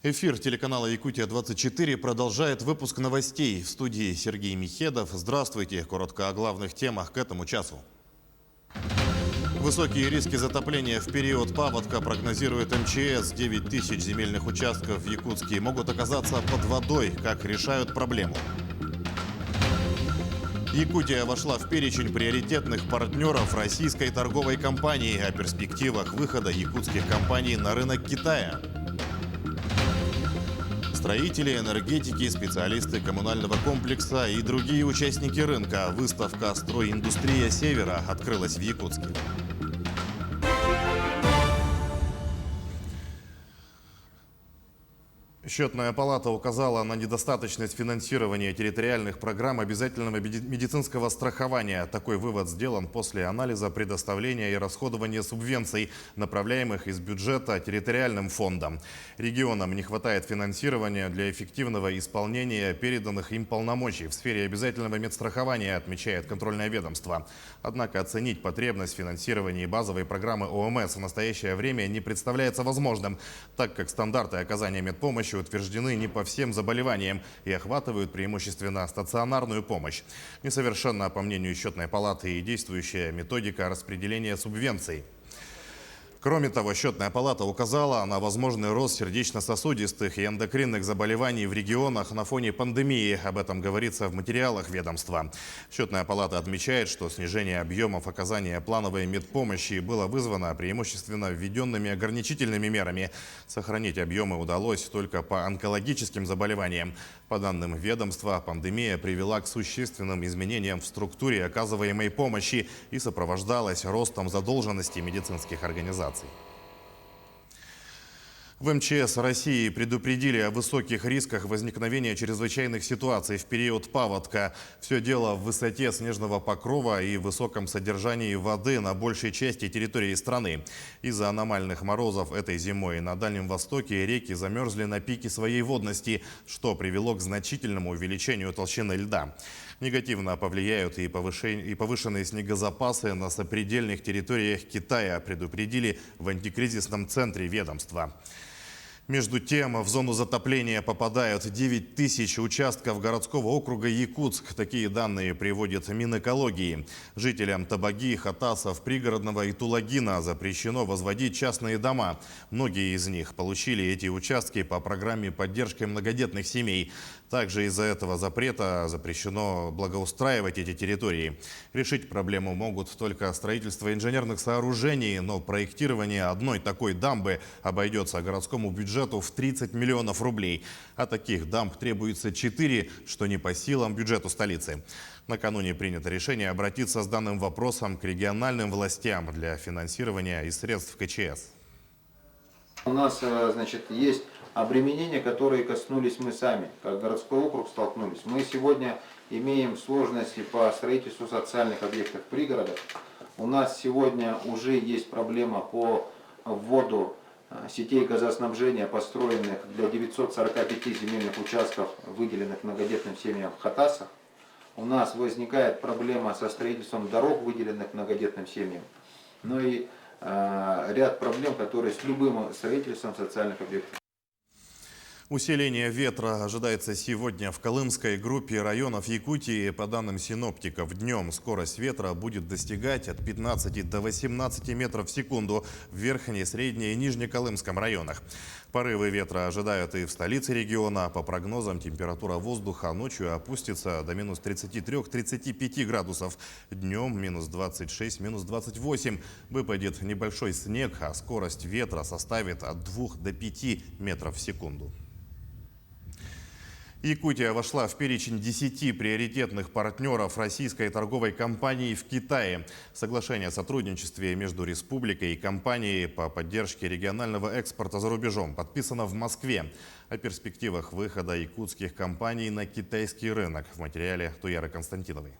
Эфир телеканала «Якутия-24» продолжает выпуск новостей. В студии Сергей Михедов. Здравствуйте. Коротко о главных темах к этому часу. Высокие риски затопления в период паводка прогнозирует МЧС. 9 тысяч земельных участков в Якутске могут оказаться под водой. Как решают проблему? Якутия вошла в перечень приоритетных партнеров российской торговой компании о перспективах выхода якутских компаний на рынок Китая. Строители, энергетики, специалисты коммунального комплекса и другие участники рынка. Выставка «Стройиндустрия Севера» открылась в Якутске. Счетная палата указала на недостаточность финансирования территориальных программ обязательного медицинского страхования. Такой вывод сделан после анализа предоставления и расходования субвенций, направляемых из бюджета территориальным фондом. Регионам не хватает финансирования для эффективного исполнения переданных им полномочий в сфере обязательного медстрахования, отмечает контрольное ведомство. Однако оценить потребность финансирования базовой программы ОМС в настоящее время не представляется возможным, так как стандарты оказания медпомощи утверждены не по всем заболеваниям и охватывают преимущественно стационарную помощь. Несовершенна, по мнению счетной палаты, и действующая методика распределения субвенций. Кроме того, счетная палата указала на возможный рост сердечно-сосудистых и эндокринных заболеваний в регионах на фоне пандемии. Об этом говорится в материалах ведомства. Счетная палата отмечает, что снижение объемов оказания плановой медпомощи было вызвано преимущественно введенными ограничительными мерами. Сохранить объемы удалось только по онкологическим заболеваниям. По данным ведомства, пандемия привела к существенным изменениям в структуре оказываемой помощи и сопровождалась ростом задолженности медицинских организаций. В МЧС России предупредили о высоких рисках возникновения чрезвычайных ситуаций в период паводка. Все дело в высоте снежного покрова и высоком содержании воды на большей части территории страны. Из-за аномальных морозов этой зимой на Дальнем Востоке реки замерзли на пике своей водности, что привело к значительному увеличению толщины льда. Негативно повлияют и повышенные снегозапасы на сопредельных территориях Китая, предупредили в антикризисном центре ведомства. Между тем, в зону затопления попадают 9 тысяч участков городского округа Якутск. Такие данные приводит Минэкологии. Жителям Табаги, Хатасов, Пригородного и Тулагина запрещено возводить частные дома. Многие из них получили эти участки по программе поддержки многодетных семей. Также из-за этого запрета запрещено благоустраивать эти территории. Решить проблему могут только строительство инженерных сооружений, но проектирование одной такой дамбы обойдется городскому бюджету в 30 миллионов рублей. А таких дамб требуется 4, что не по силам бюджету столицы. Накануне принято решение обратиться с данным вопросом к региональным властям для финансирования из средств КЧС. У нас, есть обременения, которые коснулись мы сами, как городской округ столкнулись. Мы сегодня имеем сложности по строительству социальных объектов в пригородах. У нас сегодня уже есть проблема по вводу сетей газоснабжения, построенных для 945 земельных участков, выделенных многодетным семьям в Хатасах. У нас возникает проблема со строительством дорог, выделенных многодетным семьям. Ну и ряд проблем, которые с любым строительством социальных объектов. Усиление ветра ожидается сегодня в Колымской группе районов Якутии. По данным синоптиков, днем скорость ветра будет достигать от 15 до 18 метров в секунду в Верхней, Средней и Нижнеколымском районах. Порывы ветра ожидают и в столице региона. По прогнозам, температура воздуха ночью опустится до минус 33-35 градусов. Днем минус 26, минус 28. Выпадет небольшой снег, а скорость ветра составит от 2 до 5 метров в секунду. Якутия вошла в перечень 10 приоритетных партнеров российской торговой компании в Китае. Соглашение о сотрудничестве между республикой и компанией по поддержке регионального экспорта за рубежом подписано в Москве. О перспективах выхода якутских компаний на китайский рынок в материале Туяры Константиновой.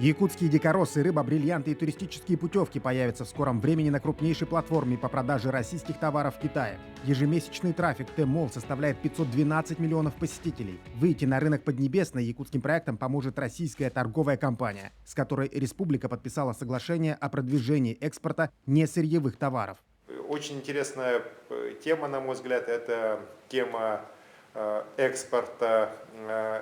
Якутские дикоросы, рыба, бриллианты и туристические путевки появятся в скором времени на крупнейшей платформе по продаже российских товаров в Китае. Ежемесячный трафик Тмол составляет 512 миллионов посетителей. Выйти на рынок Поднебесной якутским проектам поможет российская торговая компания, с которой республика подписала соглашение о продвижении экспорта несырьевых товаров. Очень интересная тема, на мой взгляд, это тема экспорта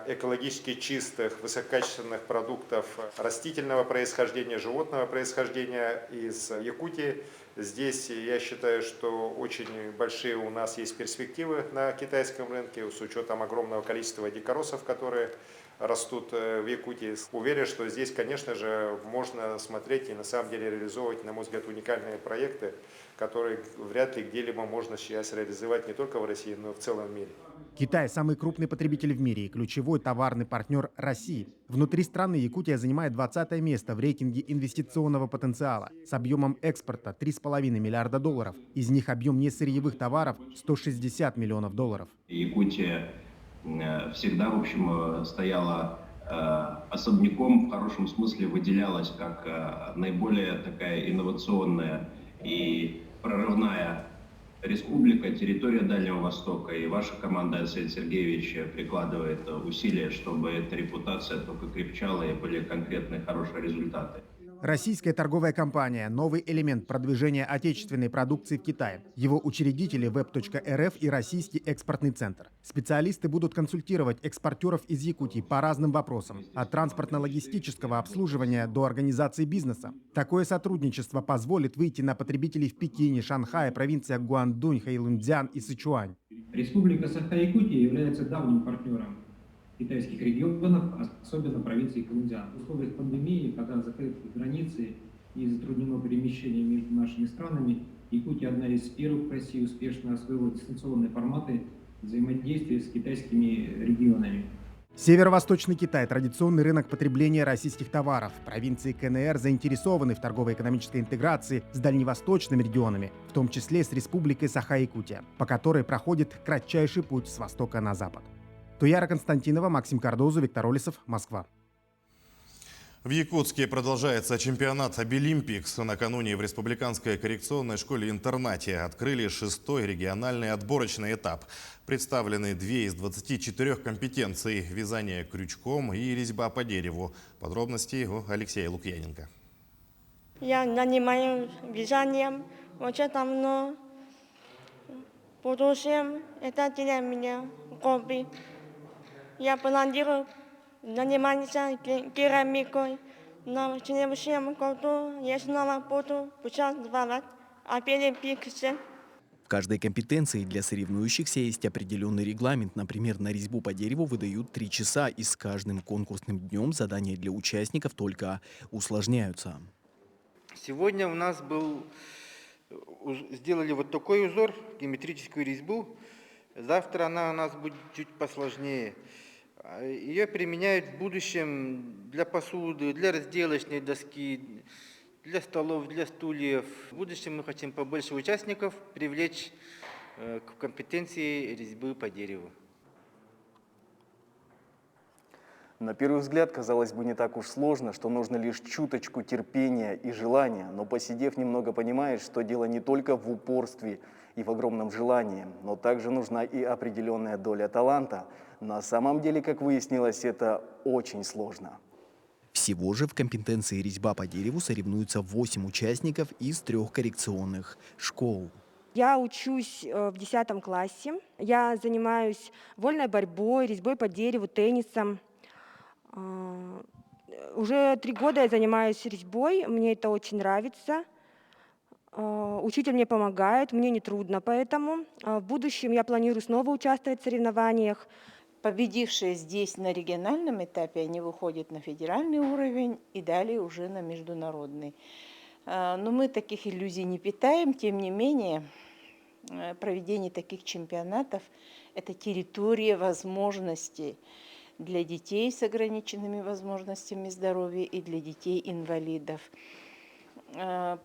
экологически чистых, высококачественных продуктов растительного происхождения, животного происхождения из Якутии. Здесь я считаю, что очень большие у нас есть перспективы на китайском рынке с учетом огромного количества дикоросов, которые растут в Якутии. Уверен, что здесь, конечно же, можно смотреть и на самом деле реализовывать, на мой взгляд, уникальные проекты, которые вряд ли где-либо можно сейчас реализовать не только в России, но и в целом мире. Китай – самый крупный потребитель в мире и ключевой товарный партнер России. Внутри страны Якутия занимает 20-е место в рейтинге инвестиционного потенциала с объемом экспорта $3,5 миллиарда. Из них объем несырьевых товаров – $160 миллионов. Якутия всегда, в общем, стояла особняком, в хорошем смысле выделялась как наиболее такая инновационная и прорывная республика, территория Дальнего Востока. И ваша команда, Алексей Сергеевич, прикладывает усилия, чтобы эта репутация только крепчала и были конкретные хорошие результаты. Российская торговая компания – новый элемент продвижения отечественной продукции в Китае. Его учредители – web.rf и Российский экспортный центр. Специалисты будут консультировать экспортеров из Якутии по разным вопросам, от транспортно-логистического обслуживания до организации бизнеса. Такое сотрудничество позволит выйти на потребителей в Пекине, Шанхае, провинциях Гуандунь, Хэйлунцзян и Сычуань. Республика Саха-Якутия является давним партнером китайских регионов, особенно провинции Хэйлунцзян. В условиях пандемии, когда закрыты границы и затруднено перемещение между нашими странами, Якутия одна из первых в России успешно освоила дистанционные форматы взаимодействия с китайскими регионами. Северо-восточный Китай – традиционный рынок потребления российских товаров. Провинции КНР заинтересованы в торгово-экономической интеграции с дальневосточными регионами, в том числе с республикой Саха-Якутия, по которой проходит кратчайший путь с востока на запад. Туяра Константинова, Максим Кардозу, Виктор Олесов, Москва. В Якутске продолжается чемпионат Обилимпикс. Накануне в Республиканской коррекционной школе-интернате открыли 6-й региональный отборочный этап. Представлены 2 из 24 компетенций – вязание крючком и резьба по дереву. Подробности у Алексея Лукьяненко. Я занимаюсь вязанием очень давно. В будущем это для меня хобби. Я планирую заниматься керамикой, но в следующем году я снова буду участвовать в Обилимпиксе. В каждой компетенции для соревнующихся есть определенный регламент. Например, на резьбу по дереву выдают 3 часа, и с каждым конкурсным днем задания для участников только усложняются. Сегодня у нас сделали вот такой узор, геометрическую резьбу. Завтра она у нас будет чуть посложнее. Ее применяют в будущем для посуды, для разделочной доски, для столов, для стульев. В будущем мы хотим побольше участников привлечь к компетенции резьбы по дереву. На первый взгляд, казалось бы, не так уж сложно, что нужно лишь чуточку терпения и желания, но посидев немного понимаешь, что дело не только в упорстве и в огромном желании, но также нужна и определенная доля таланта. На самом деле, как выяснилось, это очень сложно. Всего же в компетенции резьба по дереву соревнуются 8 участников из 3 коррекционных школ. Я учусь в 10 классе. Я занимаюсь вольной борьбой, резьбой по дереву, теннисом. Уже 3 года я занимаюсь резьбой, мне это очень нравится. Учитель мне помогает, мне не трудно, поэтому в будущем я планирую снова участвовать в соревнованиях. Победившие здесь на региональном этапе, они выходят на федеральный уровень и далее уже на международный. Но мы таких иллюзий не питаем, тем не менее, проведение таких чемпионатов – это территория возможностей для детей с ограниченными возможностями здоровья и для детей-инвалидов.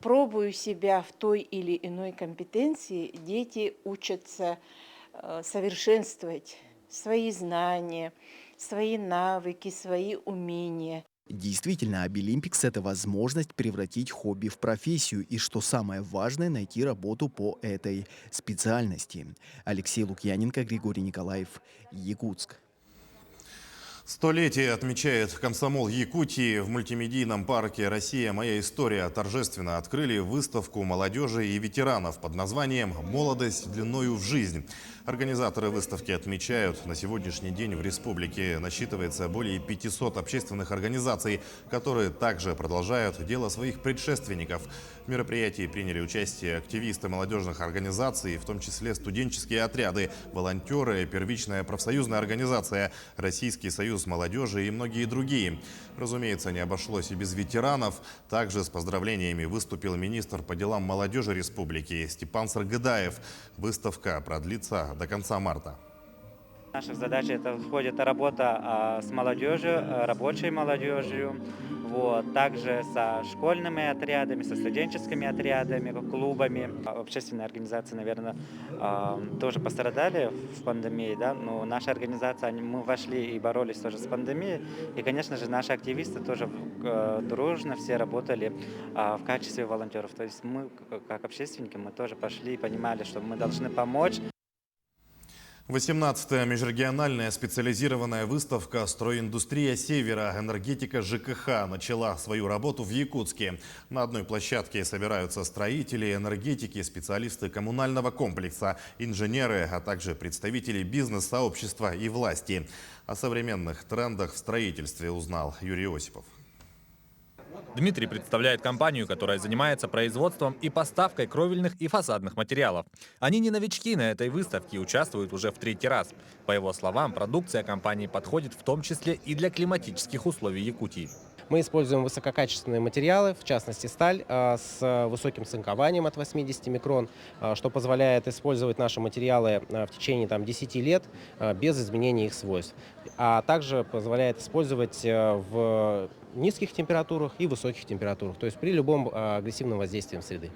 Пробуя себя в той или иной компетенции, дети учатся совершенствовать свои знания, свои навыки, свои умения. Действительно, Обилимпикс – это возможность превратить хобби в профессию и, что самое важное, найти работу по этой специальности. Алексей Лукьяненко, Григорий Николаев, Якутск. Столетие отмечает комсомол Якутии. В мультимедийном парке «Россия. Моя история» торжественно открыли выставку молодежи и ветеранов под названием «Молодость длиною в жизнь». Организаторы выставки отмечают, на сегодняшний день в республике насчитывается более 500 общественных организаций, которые также продолжают дело своих предшественников. В мероприятии приняли участие активисты молодежных организаций, в том числе студенческие отряды, волонтеры, первичная профсоюзная организация, Российский союз молодежи и многие другие. Разумеется, не обошлось и без ветеранов. Также с поздравлениями выступил министр по делам молодежи республики Степан Саргыдаев. Выставка продлится до конца марта. Наша задача это входит работа с молодежью, рабочей молодежью, также со школьными отрядами, со студенческими отрядами, клубами. Общественные организации, наверное, тоже пострадали в пандемии, да? Но наша организация, мы вошли и боролись тоже с пандемией. И, конечно же, наши активисты тоже дружно все работали в качестве волонтеров. То есть мы, как общественники, мы тоже пошли и понимали, что мы должны помочь. 18-я межрегиональная специализированная выставка «Стройиндустрия Севера. Энергетика ЖКХ» начала свою работу в Якутске. На одной площадке собираются строители, энергетики, специалисты коммунального комплекса, инженеры, а также представители бизнес-сообщества и власти. О современных трендах в строительстве узнал Юрий Осипов. Дмитрий представляет компанию, которая занимается производством и поставкой кровельных и фасадных материалов. Они не новички на этой выставке и участвуют уже в 3-й раз. По его словам, продукция компании подходит в том числе и для климатических условий Якутии. Мы используем высококачественные материалы, в частности сталь с высоким цинкованием от 80 микрон, что позволяет использовать наши материалы в течение 10 лет без изменения их свойств. А также позволяет использовать в низких температурах и высоких температурах, то есть при любом агрессивном воздействии среды.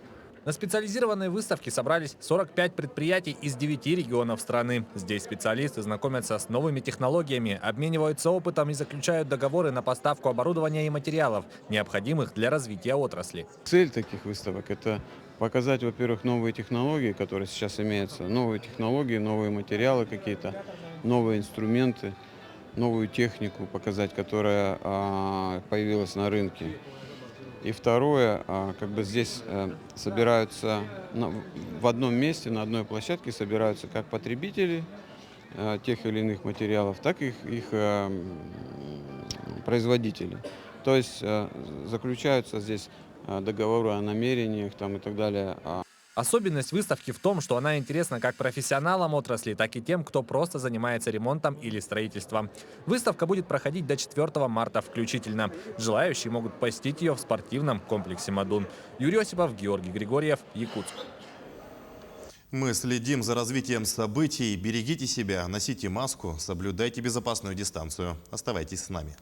На специализированной выставке собрались 45 предприятий из 9 регионов страны. Здесь специалисты знакомятся с новыми технологиями, обмениваются опытом и заключают договоры на поставку оборудования и материалов, необходимых для развития отрасли. Цель таких выставок – это показать, во-первых, новые технологии, которые сейчас имеются, новые технологии, новые материалы какие-то, новые инструменты, новую технику показать, которая появилась на рынке. И второе, здесь собираются в одном месте, на одной площадке собираются как потребители тех или иных материалов, так и их производители. То есть заключаются здесь договоры о намерениях и так далее. Особенность выставки в том, что она интересна как профессионалам отрасли, так и тем, кто просто занимается ремонтом или строительством. Выставка будет проходить до 4 марта включительно. Желающие могут посетить ее в спортивном комплексе «Мадун». Юрий Осипов, Георгий Григорьев, Якутск. Мы следим за развитием событий. Берегите себя, носите маску, соблюдайте безопасную дистанцию. Оставайтесь с нами.